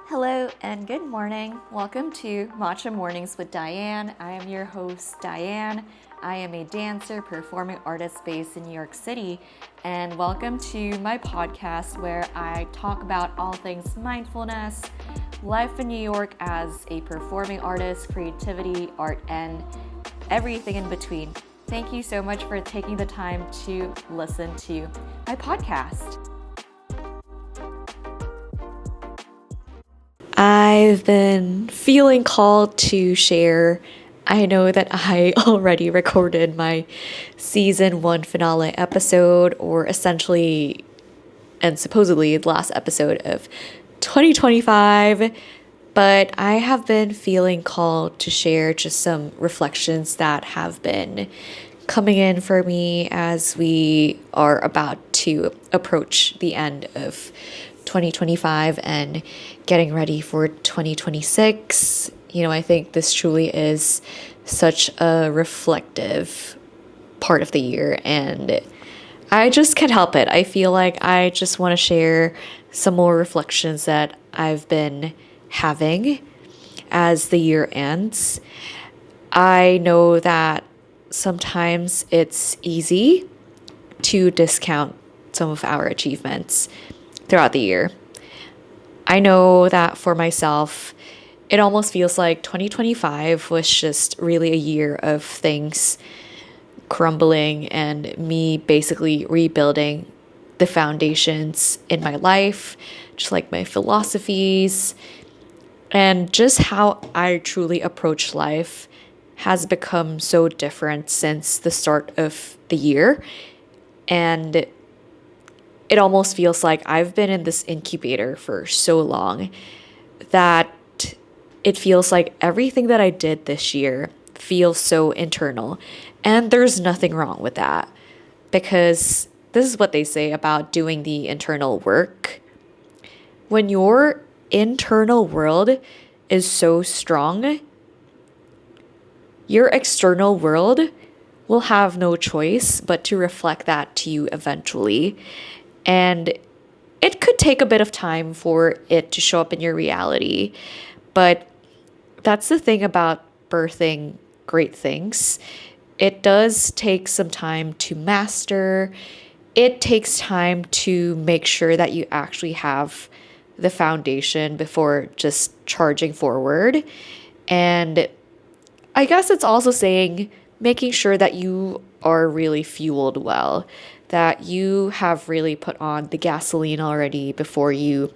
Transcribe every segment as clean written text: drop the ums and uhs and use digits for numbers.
Hello and good morning. Welcome to Matcha Mornings with Diane. I am your host, Diane. I am a dancer, performing artist based in New York City, and welcome to my podcast where I talk about all things mindfulness, life in New York as a performing artist, creativity, art, and everything in between. Thank you so much for taking the time to listen to my podcast. I've been feeling called to share. I know that I already recorded my season 1 finale episode, or essentially and supposedly the last episode of 2025, but I have been feeling called to share just some reflections that have been coming in for me as we are about to approach the end of 2025 and getting ready for 2026. I think this truly is such a reflective part of the year, and I just can't help it. I feel like I just want to share some more reflections that I've been having as the year ends. I know that sometimes it's easy to discount some of our achievements throughout the year. I know that for myself, it almost feels like 2025 was just really a year of things crumbling and me basically rebuilding the foundations in my life, just like my philosophies, and just how I truly approach life has become so different since the start of the year. And it almost feels like I've been in this incubator for so long that it feels like everything that I did this year feels so internal. And there's nothing wrong with that, because this is what they say about doing the internal work. When your internal world is so strong, your external world will have no choice but to reflect that to you eventually. And it could take a bit of time for it to show up in your reality. But that's the thing about birthing great things. It does take some time to master. It takes time to make sure that you actually have the foundation before just charging forward. And I guess it's also saying making sure that you are really fueled well, that you have really put on the gasoline already before you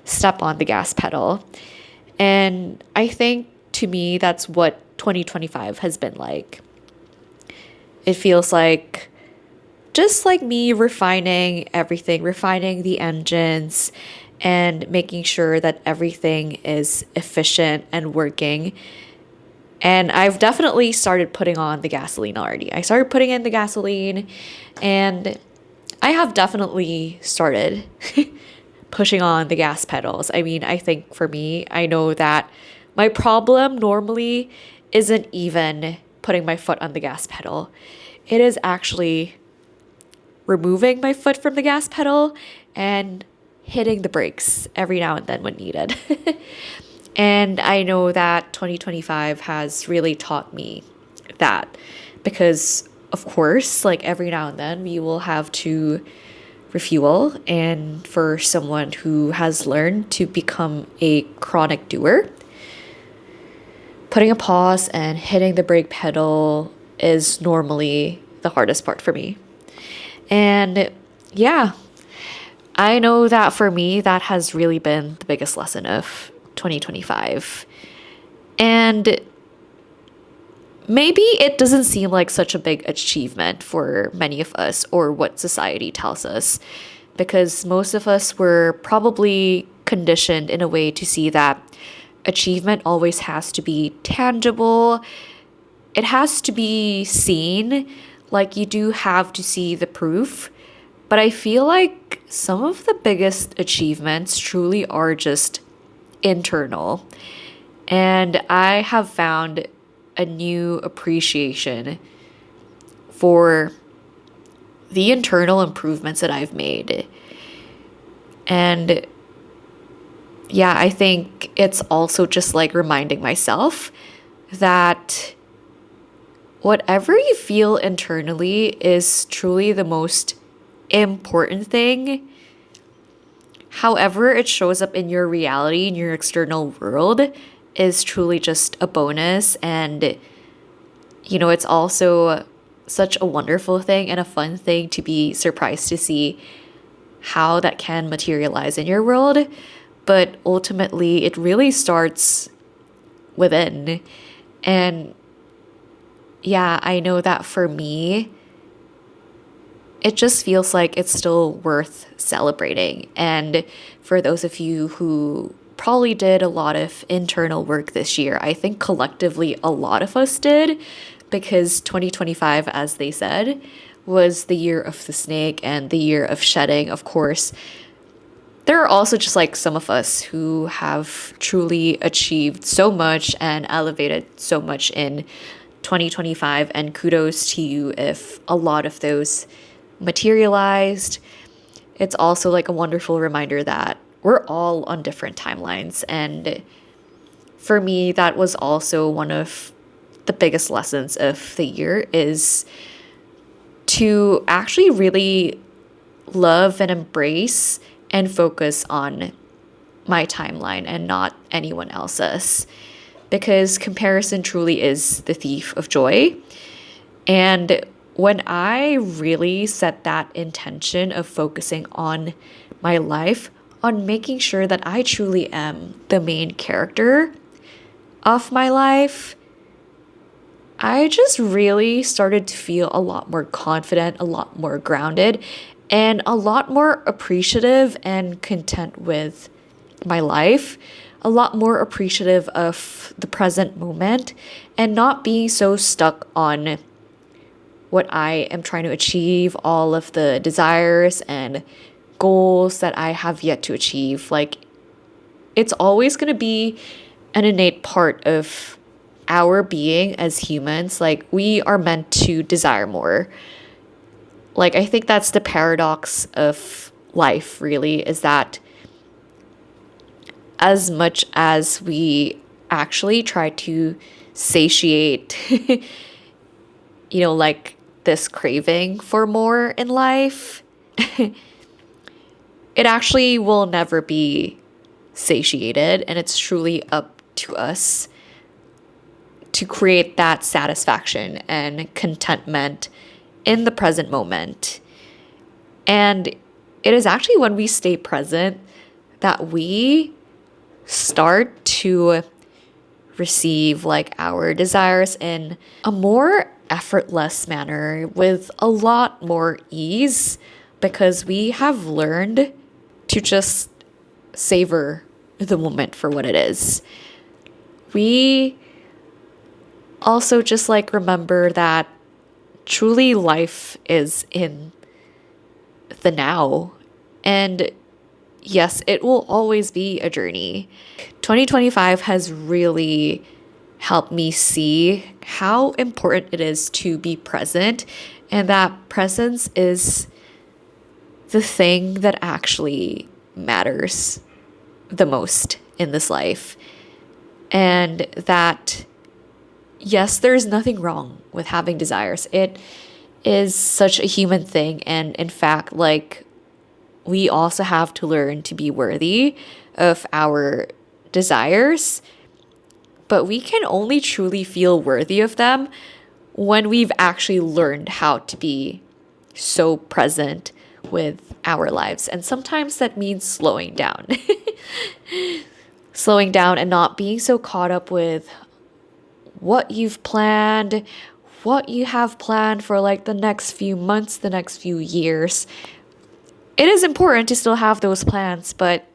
step on the gas pedal. And I think to me, that's what 2025 has been like. It feels like just like me refining everything, refining the engines, and making sure that everything is efficient and working. And I've definitely started putting on the gasoline already. I started putting in the gasoline, and I have definitely started pushing on the gas pedals. I mean, I think for me, I know that my problem normally isn't even putting my foot on the gas pedal. It is actually removing my foot from the gas pedal and hitting the brakes every now and then when needed. And I know that 2025 has really taught me that, because of course, like every now and then we will have to refuel. And for someone who has learned to become a chronic doer, putting a pause and hitting the brake pedal is normally the hardest part for me. And yeah, I know that for me, that has really been the biggest lesson of 2025. And maybe it doesn't seem like such a big achievement for many of us, or what society tells us, because most of us were probably conditioned in a way to see that achievement always has to be tangible. It has to be seen, like you do have to see the proof. But I feel like some of the biggest achievements truly are just internal. And I have found a new appreciation for the internal improvements that I've made. And yeah, I think it's also just like reminding myself that whatever you feel internally is truly the most important thing. However, it shows up in your reality, in your external world, is truly just a bonus. And, it's also such a wonderful thing and a fun thing to be surprised to see how that can materialize in your world. But ultimately, it really starts within. And yeah, I know that for me, it just feels like it's still worth celebrating. And for those of you who probably did a lot of internal work this year, I think collectively a lot of us did, because 2025, as they said, was the year of the snake and the year of shedding. Of course, there are also just like some of us who have truly achieved so much and elevated so much in 2025, and kudos to you if a lot of those materialized. It's also like a wonderful reminder that we're all on different timelines. And for me, that was also one of the biggest lessons of the year, is to actually really love and embrace and focus on my timeline and not anyone else's, because comparison truly is the thief of joy. And when I really set that intention of focusing on my life, on making sure that I truly am the main character of my life, I just really started to feel a lot more confident, a lot more grounded, and a lot more appreciative and content with my life, a lot more appreciative of the present moment, and not being so stuck on what I am trying to achieve, all of the desires and goals that I have yet to achieve. Like, it's always going to be an innate part of our being as humans. Like, we are meant to desire more. Like, I think that's the paradox of life, really, is that as much as we actually try to satiate, like this craving for more in life, it actually will never be satiated. And it's truly up to us to create that satisfaction and contentment in the present moment. And it is actually when we stay present that we start to receive like our desires in a more effortless manner with a lot more ease, because we have learned to just savor the moment for what it is. We also just like remember that truly life is in the now. And yes, it will always be a journey. 2025 has really helped me see how important it is to be present, and that presence is the thing that actually matters the most in this life. And that, yes, there's nothing wrong with having desires. It is such a human thing. And in fact, like, we also have to learn to be worthy of our desires, but we can only truly feel worthy of them when we've actually learned how to be so present with our lives. And sometimes that means slowing down. Slowing down and not being so caught up with what you've planned, what you have planned for like the next few months, the next few years. It is important to still have those plans, but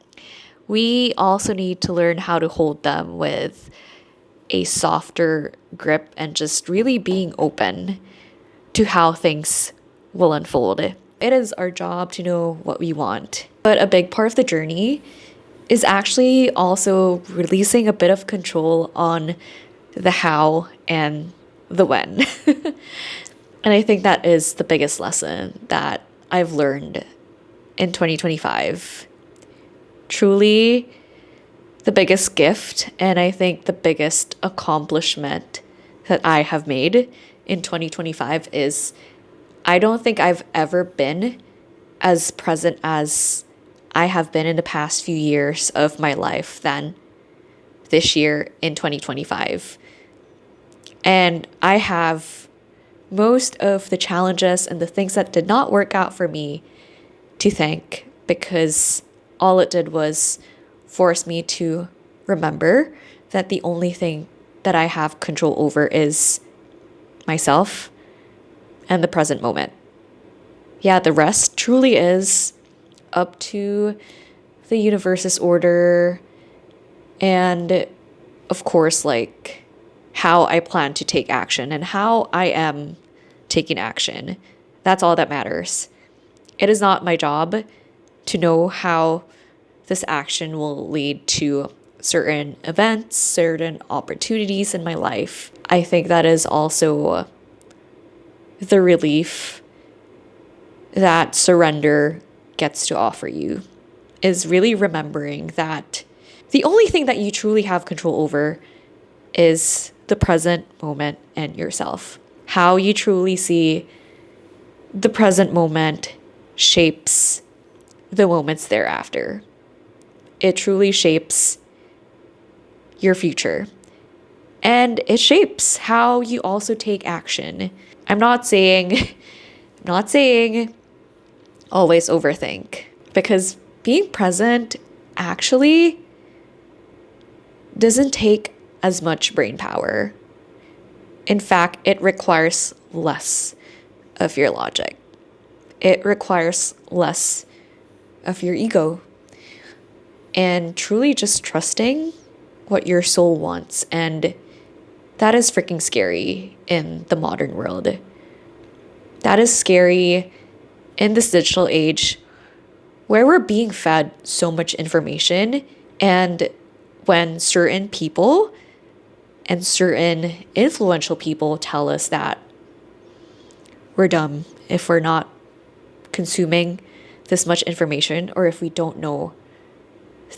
we also need to learn how to hold them with a softer grip and just really being open to how things will unfold. It is our job to know what we want, but a big part of the journey is actually also releasing a bit of control on the how and the when. And I think that is the biggest lesson that I've learned in 2025. Truly The biggest gift, and I think the biggest accomplishment that I have made in 2025 is I don't think I've ever been as present as I have been in the past few years of my life than this year in 2025. And I have most of the challenges and the things that did not work out for me to thank, because all it did was force me to remember that the only thing that I have control over is myself and the present moment. Yeah, the rest truly is up to the universe's order and, of course, like how I plan to take action and how I am taking action. That's all that matters. It is not my job to know how this action will lead to certain events, certain opportunities in my life. I think that is also the relief that surrender gets to offer you, is really remembering that the only thing that you truly have control over is the present moment and yourself. How you truly see the present moment shapes the moments thereafter. It truly shapes your future. And it shapes how you also take action. I'm not saying always overthink, because being present actually doesn't take as much brain power. In fact, it requires less of your logic. It requires less of your ego. And truly just trusting what your soul wants. And that is freaking scary in the modern world. That is scary in this digital age where we're being fed so much information, and when certain people and certain influential people tell us that we're dumb if we're not consuming this much information, or if we don't know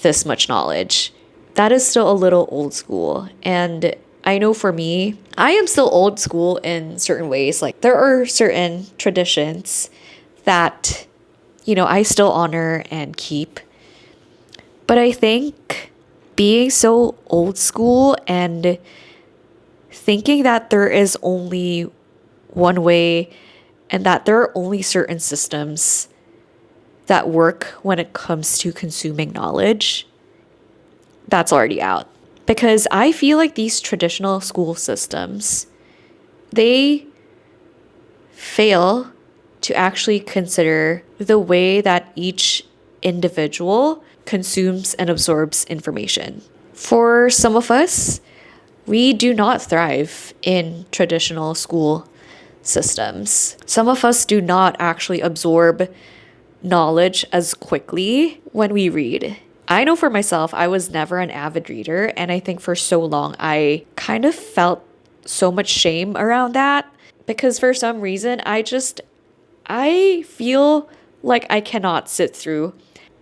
this much knowledge, that is still a little old school. And I know for me, I am still old school in certain ways. Like, there are certain traditions that, I still honor and keep. But I think being so old school and thinking that there is only one way and that there are only certain systems that work when it comes to consuming knowledge, that's already out. Because I feel like these traditional school systems, they fail to actually consider the way that each individual consumes and absorbs information. For some of us, we do not thrive in traditional school systems. Some of us do not actually absorb knowledge as quickly when we read. I know for myself, I was never an avid reader, and I think for so long I kind of felt so much shame around that, because for some reason I feel like I cannot sit through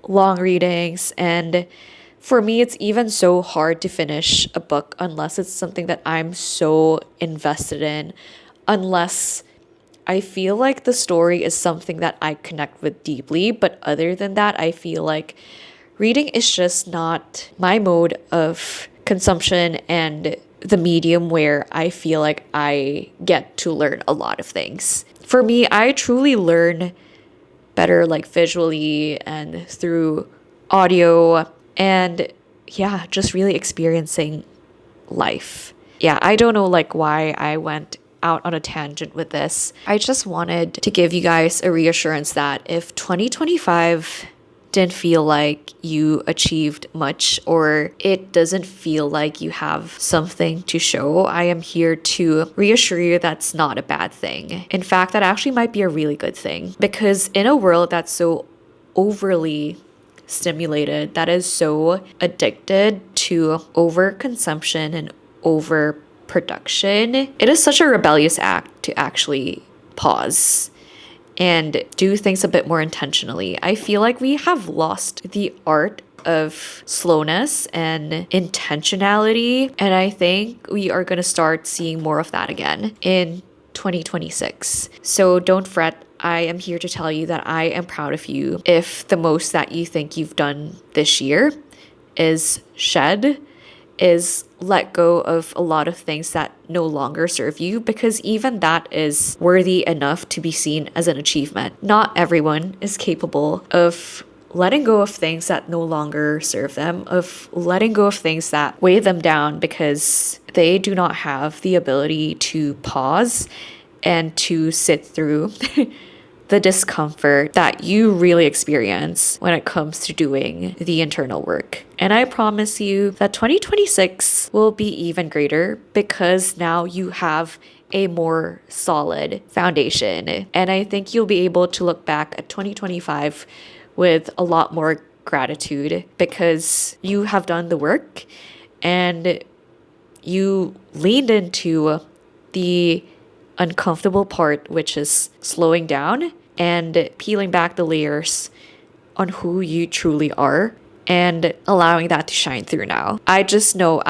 long readings, and for me it's even so hard to finish a book unless it's something that I'm so invested in, unless I feel like the story is something that I connect with deeply. But other than that, I feel like reading is just not my mode of consumption and the medium where I feel like I get to learn a lot of things. For me, I truly learn better like visually and through audio, and yeah, just really experiencing life. Yeah, I don't know like why I went out on a tangent with this. I just wanted to give you guys a reassurance that if 2025 didn't feel like you achieved much, or it doesn't feel like you have something to show, I am here to reassure you that's not a bad thing. In fact, that actually might be a really good thing, because in a world that's so overly stimulated, that is so addicted to overconsumption and overproduction, it is such a rebellious act to actually pause and do things a bit more intentionally. I feel like we have lost the art of slowness and intentionality. And I think we are going to start seeing more of that again in 2026. So don't fret. I am here to tell you that I am proud of you if the most that you think you've done this year is shed, is let go of a lot of things that no longer serve you, because even that is worthy enough to be seen as an achievement. Not everyone is capable of letting go of things that no longer serve them, of letting go of things that weigh them down because they do not have the ability to pause and to sit through the discomfort that you really experience when it comes to doing the internal work. And I promise you that 2026 will be even greater because now you have a more solid foundation. And I think you'll be able to look back at 2025 with a lot more gratitude because you have done the work and you leaned into the uncomfortable part, which is slowing down and peeling back the layers on who you truly are and allowing that to shine through now. I just know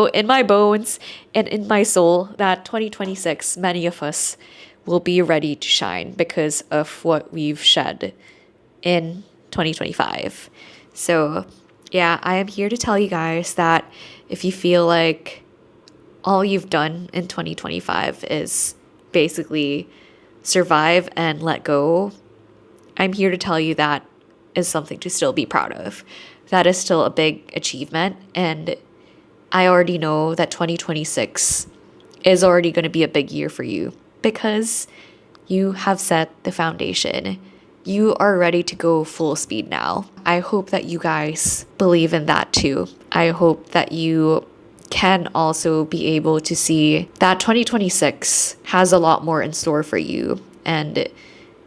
in my bones and in my soul that 2026, many of us will be ready to shine because of what we've shed in 2025. So yeah, I am here to tell you guys that if you feel like all you've done in 2025 is basically survive and let go, I'm here to tell you that is something to still be proud of. That is still a big achievement. And I already know that 2026 is already going to be a big year for you because you have set the foundation. You are ready to go full speed now. I hope that you guys believe in that too. I hope that you can also be able to see that 2026 has a lot more in store for you and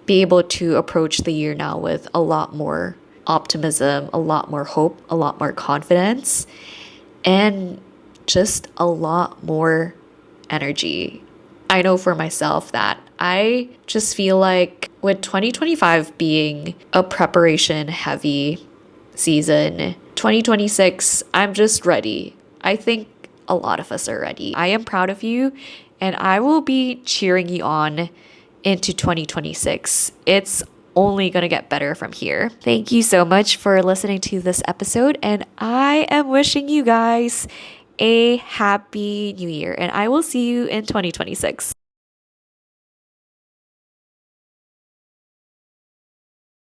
be able to approach the year now with a lot more optimism, a lot more hope, a lot more confidence, and just a lot more energy. I know for myself that I just feel like with 2025 being a preparation heavy season, 2026, I'm just ready. I think a lot of us are ready. I am proud of you and I will be cheering you on into 2026. It's only going to get better from here. Thank you so much for listening to this episode, and I am wishing you guys a happy new year, and I will see you in 2026.